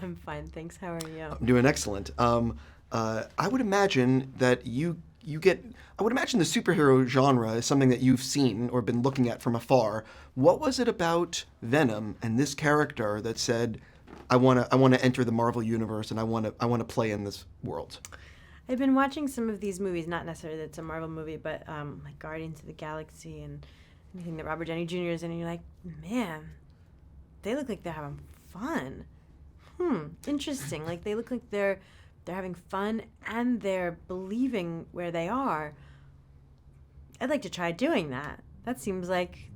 I'm fine, thanks. How are you? I'm doing excellent. I would imagine that you get. I would imagine the superhero genre is something that you've seen or been looking at from afar. What was it about Venom and this character that said, I want to enter the Marvel universe and I want to play in this world? I've been watching some of these movies, not necessarily that it's a Marvel movie, but like Guardians of the Galaxy and anything that Robert Downey Jr. is in, and you're like, man, they look like they're having fun. Interesting. Like they look like they're having fun and they're believing where they are. I'd like to try doing that. That seems like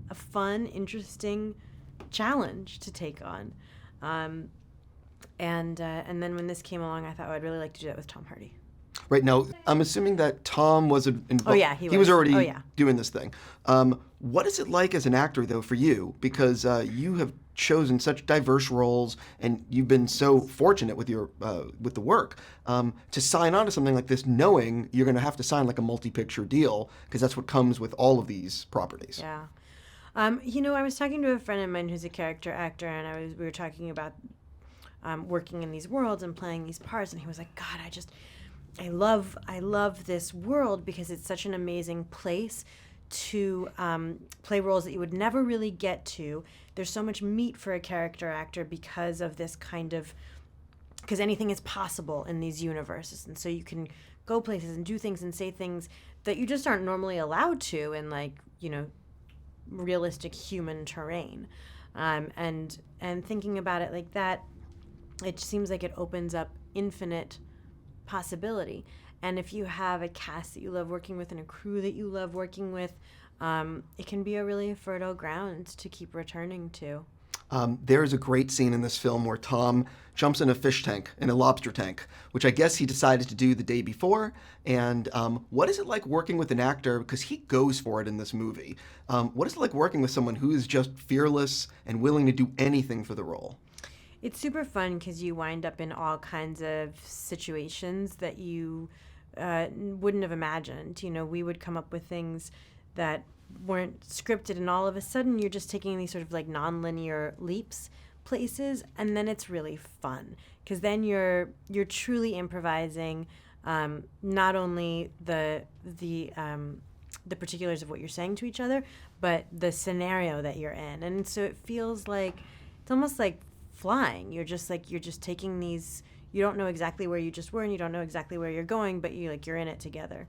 a fun, interesting challenge to take on. And then when this came along, I thought, I'd really like to do that with Tom Hardy. Right now, I'm assuming that Tom was involved. Oh yeah, he was already Oh yeah. doing this thing. What is it like as an actor, though, for you? Because you have chosen such diverse roles, and you've been so fortunate with your with the work to sign on to something like this, knowing you're going to have to sign like a multi-picture deal, because that's what comes with all of these properties. Yeah. I was talking to a friend of mine who's a character actor, and we were talking about working in these worlds and playing these parts, and he was like, God, I love this world because it's such an amazing place to play roles that you would never really get to. There's so much meat for a character actor because of this because anything is possible in these universes, and so you can go places and do things and say things that you just aren't normally allowed to in realistic human terrain. And thinking about it like that, it seems like it opens up infinite possibility. And if you have a cast that you love working with and a crew that you love working with, it can be a really fertile ground to keep returning to. There is a great scene in this film where Tom jumps in a lobster tank, which I guess he decided to do the day before. And what is it like working with an actor, because he goes for it in this movie? What is it like working with someone who is just fearless and willing to do anything for the role? It's super fun because you wind up in all kinds of situations that you wouldn't have imagined. We would come up with things that weren't scripted, and all of a sudden you're just taking these sort of like non-linear leaps places, and then it's really fun because then you're truly improvising not only the particulars of what you're saying to each other, but the scenario that you're in. And so it feels like it's almost like flying. You're just taking these, you don't know exactly where you just were and you don't know exactly where you're going, but you're in it together.